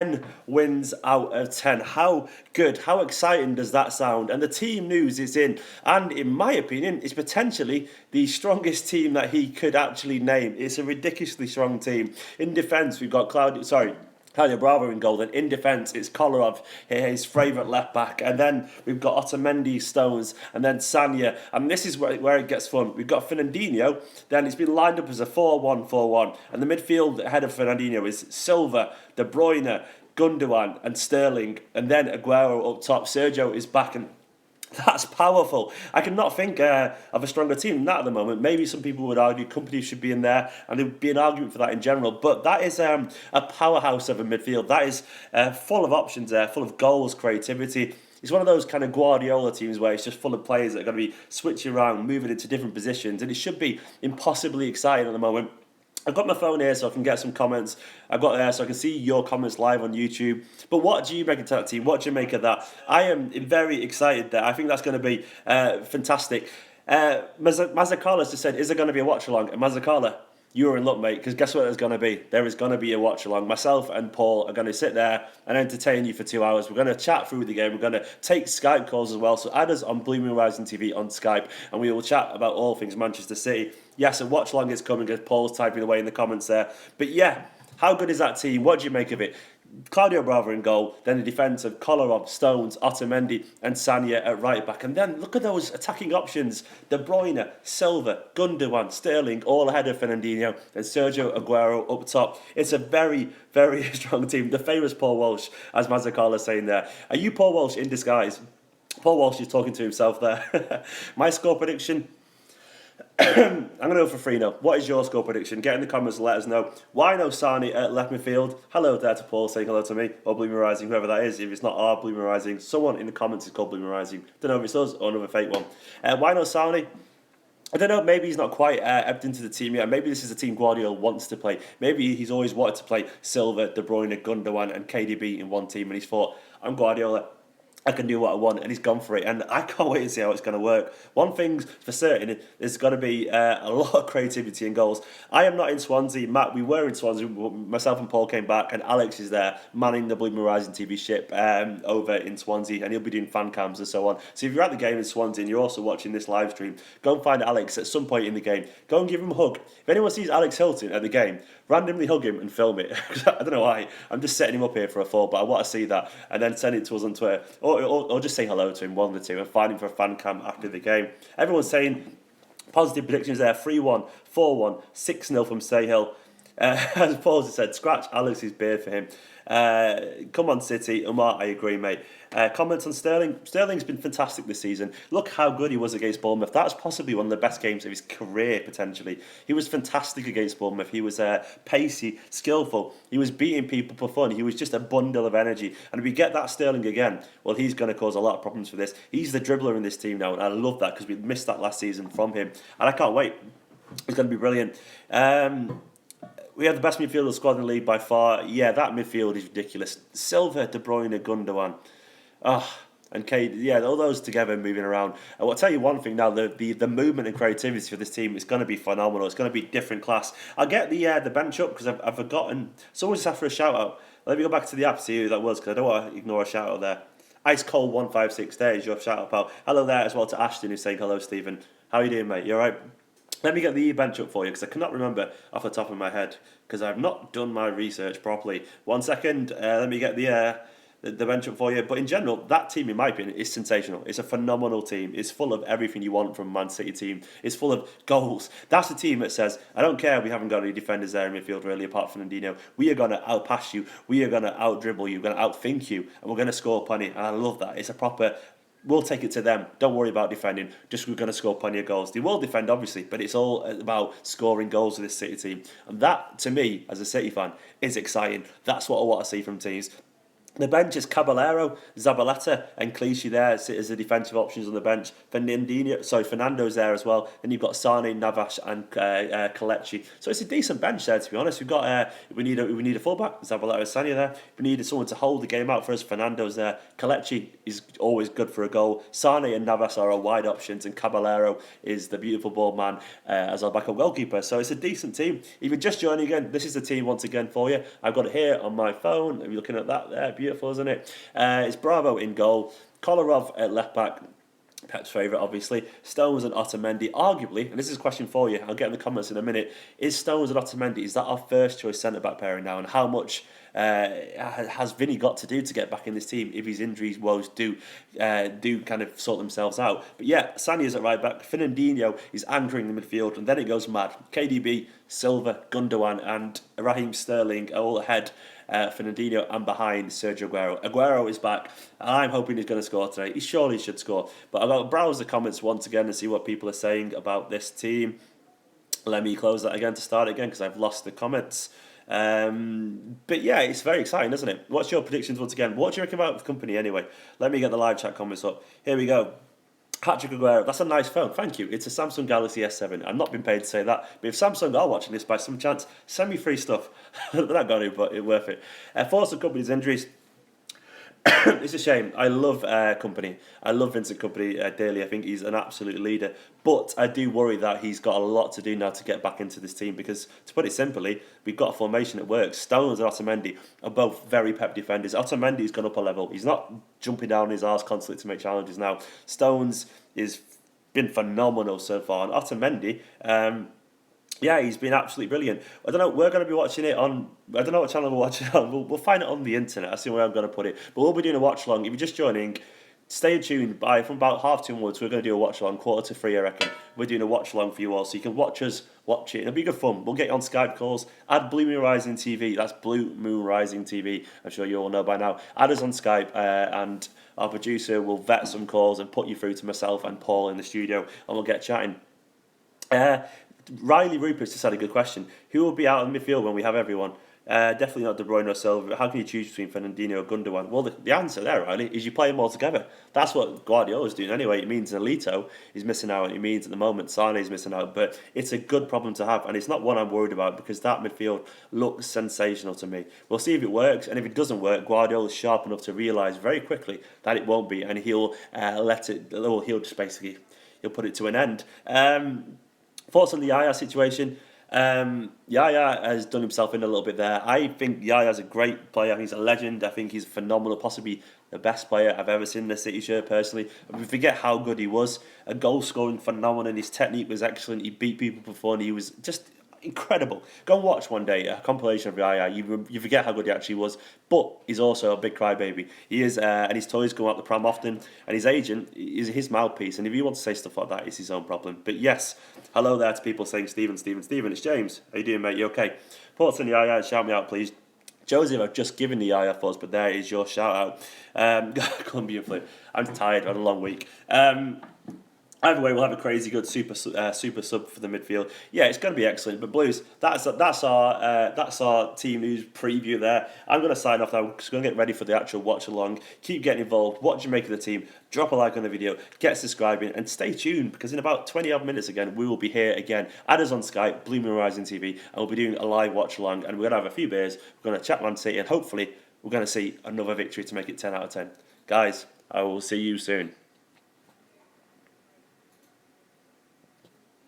10 wins out of 10. How good, how exciting does that sound? And the team news is in. And in my opinion, it's potentially the strongest team that he could actually name. It's a ridiculously strong team. In defence, we've got Claudio Bravo in goal. And in defence, it's Kolarov, his favourite left back. And then we've got Otamendi, Stones, and then Sanya. And this is where it gets fun. We've got Fernandinho. Then it's been lined up as a 4-1-4-1. And the midfield ahead of Fernandinho is Silva, De Bruyne, Gundogan, and Sterling. And then Aguero up top. Sergio is back, and that's powerful. I cannot think of a stronger team than that at the moment. Maybe some people would argue companies should be in there, and there would be an argument for that in general. But that is a powerhouse of a midfield. That is full of options there, full of goals, creativity. It's one of those kind of Guardiola teams where it's just full of players that are going to be switching around, moving into different positions, and it should be impossibly exciting at the moment. I've got my phone here so I can get some comments. I've got there so I can see your comments live on YouTube. But what do you make of that team? What do you make of that? I am very excited there. I think that's going to be fantastic. Mazzacala's just said, is there going to be a watch along? And Mazzacala, you're in luck, mate, because guess what there's going to be? There is going to be a watch along. Myself and Paul are going to sit there and entertain you for 2 hours. We're going to chat through the game. We're going to take Skype calls as well. So add us on BlueMoonRisingTV on Skype, and we will chat about all things Manchester City. Yes, a watch along is coming, as Paul's typing away in the comments there. But yeah, how good is that team? What do you make of it? Claudio Bravo in goal, then the defence of Kolarov, Stones, Otamendi and Sanya at right back. And then look at those attacking options. De Bruyne, Silva, Gundogan, Sterling, all ahead of Fernandinho, and Sergio Aguero up top. It's a very, very strong team. The famous Paul Walsh, as Mazzacala is saying there. Are you Paul Walsh in disguise? Paul Walsh is talking to himself there. My score prediction, I'm going to go for 3-0. What is your score prediction? Get in the comments and let us know. Why no Sani at left midfield? Hello there to Paul saying hello to me, or Blue Moon Rising, whoever that is. If it's not our Blue Moon Rising, someone in the comments is called Blue Moon Rising. Don't know if it's us or another fake one. Why no Sani? I don't know, maybe he's not quite ebbed into the team yet. Maybe this is a team Guardiola wants to play. Maybe he's always wanted to play Silva, De Bruyne, Gundogan and KDB in one team, and he's thought, I'm Guardiola, I can do what I want, and he's gone for it. And I can't wait to see how it's going to work. One thing's for certain, there's going to be a lot of creativity and goals. I am not in Swansea. Matt, we were in Swansea. Myself and Paul came back, and Alex is there manning the Blue Moon Rising TV ship over in Swansea, and he'll be doing fan cams and so on. So if you're at the game in Swansea and you're also watching this live stream, go and find Alex at some point in the game. Go and give him a hug. If anyone sees Alex Hilton at the game, randomly hug him and film it. I don't know why. I'm just setting him up here for a fall, but I want to see that, and then send it to us on Twitter. Or just say hello to him, one of the two, and find him for a fan cam after the game. Everyone's saying positive predictions there: 3-1, 4-1, 6-0 from Cahill. As Paul has said, scratch Alex's beard for him. Come on, City. Umar, I agree, mate. Comments on Sterling. Sterling's been fantastic this season. Look how good he was against Bournemouth. That's possibly one of the best games of his career, potentially. He was fantastic against Bournemouth. He was pacey, skillful. He was beating people for fun. He was just a bundle of energy. And if we get that Sterling again, well, he's going to cause a lot of problems for this. He's the dribbler in this team now, and I love that because we missed that last season from him. And I can't wait. It's going to be brilliant. We have the best midfielder squad in the league by far. Yeah, that midfield is ridiculous. Silva, De Bruyne, Gundogan. And Kate, yeah, all those together moving around. And I'll tell you one thing now: the movement and creativity for this team is going to be phenomenal. It's going to be different class. I'll get the bench up because I've forgotten. Someone just asked for a shout out. Let me go back to the app to see who that was because I don't want to ignore a shout out there. Ice Cold 156 days. Your shout out, pal. Hello there as well to Ashton who's saying hello, Stephen. How are you doing, mate? You all right? Let me get the bench up for you because I cannot remember off the top of my head because I've not done my research properly. 1 second. Let me get the bench up for you. But in general, that team, in my opinion, is sensational. It's a phenomenal team. It's full of everything you want from a Man City team. It's full of goals. That's the team that says, I don't care, we haven't got any defenders there in midfield really, apart from Fernandinho. We are going to outpass you. We are going to out-dribble you. We're going to outthink you. And we're going to score plenty. And I love that. It's a proper... We'll take it to them. Don't worry about defending. Just we're going to score plenty of goals. They will defend, obviously, but it's all about scoring goals with this City team. And that, to me, as a City fan, is exciting. That's what I want to see from teams. The bench is Caballero, Zabaleta, and Clichy there as the defensive options on the bench. Fernando's there as well. Then you've got Sane, Navas, and Kelechi. So it's a decent bench there, to be honest. We need a fullback, Zabaleta, Sane there. We needed someone to hold the game out for us. Fernando's there. Kelechi is always good for a goal. Sane and Navas are our wide options, and Caballero is the beautiful ball man as our backup goalkeeper. So it's a decent team. If you're just joining again, this is the team once again for you. I've got it here on my phone. If you're looking at that there, beautiful, isn't it? It's Bravo in goal, Kolarov at left back, Pep's favourite, obviously. Stones and Otamendi, arguably, and this is a question for you, I'll get in the comments in a minute, is Stones and Otamendi, is that our first choice centre-back pairing now, and how much has Vinny got to do to get back in this team if his injuries woes do kind of sort themselves out? But yeah, Sani is at right back, Fernandinho is anchoring the midfield, and then it goes mad. KDB, Silva, Gundogan and Raheem Sterling are all ahead. Fernandinho and behind Sergio Aguero. Aguero is back. I'm hoping he's going to score today. He surely should score. But I've got to browse the comments once again and see what people are saying about this team. Let me close that again to start again because I've lost the comments. But yeah, it's very exciting, isn't it? What's your predictions once again? What do you reckon about the company anyway? Let me get the live chat comments up. Here we go. Patrick Aguero, that's a nice phone, thank you. It's a Samsung Galaxy S7. I've not been paid to say that, but if Samsung are watching this by some chance, send me free stuff. They're not going to, but it's worth it. Thoughts on company's injuries. It's a shame. I love Company. I love Vincent Company dearly. I think he's an absolute leader. But I do worry that he's got a lot to do now to get back into this team because, to put it simply, we've got a formation that works. Stones and Otamendi are both very Pep defenders. Otamendi's gone up a level. He's not jumping down his arse constantly to make challenges now. Stones is been phenomenal so far. And Otamendi, yeah, he's been absolutely brilliant. I don't know, we're going to be watching it on, I don't know what channel we're watching it on. We'll find it on the internet. That's the way I'm going to put it. But we'll be doing a watch along. If you're just joining, stay tuned. From about 2:30 onwards, we're going to do a watch along, 2:45, I reckon. We're doing a watch along for you all, so you can watch us, watch it. It'll be good fun. We'll get you on Skype calls. Add BlueMoonRisingTV. That's BlueMoonRisingTV. I'm sure you all know by now. Add us on Skype, and our producer will vet some calls and put you through to myself and Paul in the studio, and we'll get chatting. Riley Rupert's just had a good question. Who will be out in midfield when we have everyone? Definitely not De Bruyne or Silva. How can you choose between Fernandinho or Gundogan? Well, the answer there, Riley, is you play them all together. That's what Guardiola's doing anyway. It means Alito is missing out, and it means at the moment Sane is missing out. But it's a good problem to have, and it's not one I'm worried about because that midfield looks sensational to me. We'll see if it works, and if it doesn't work, Guardiola's sharp enough to realise very quickly that it won't be, and he'll he'll just basically he'll put it to an end. Thoughts on the Yaya situation? Yaya has done himself in a little bit there. I think Yaya's a great player. He's a legend. I think he's phenomenal, possibly the best player I've ever seen in the City shirt personally. We forget how good he was. A goal scoring phenomenon. His technique was excellent. He beat people before, and he was just incredible. Go and watch one day a compilation of Yaya. You forget how good he actually was. But he's also a big crybaby. He is, and his toys go out the pram often. And his agent is his mouthpiece. And if he wants to say stuff like that, it's his own problem. But yes, hello there to people saying Stephen. It's James. How you doing, mate? You okay? Thoughts on Yaya? Shout me out, please. Joseph, I've just given the Yaya thoughts, but there is your shout out. Colombian flip. I'm tired. I've had a long week. Either way, we'll have a crazy good super sub for the midfield. Yeah, it's going to be excellent. But Blues, that's our team news preview there. I'm going to sign off now because we're going to get ready for the actual watch along. Keep getting involved. What do you make of the team? Drop a like on the video. Get subscribing and stay tuned because in about 20 odd minutes again, we will be here again. Add us on Skype, BlueMoonRisingTV, and we'll be doing a live watch along. And we're going to have a few beers. We're going to chat Man City, and hopefully we're going to see another victory to make it 10 out of 10. Guys, I will see you soon.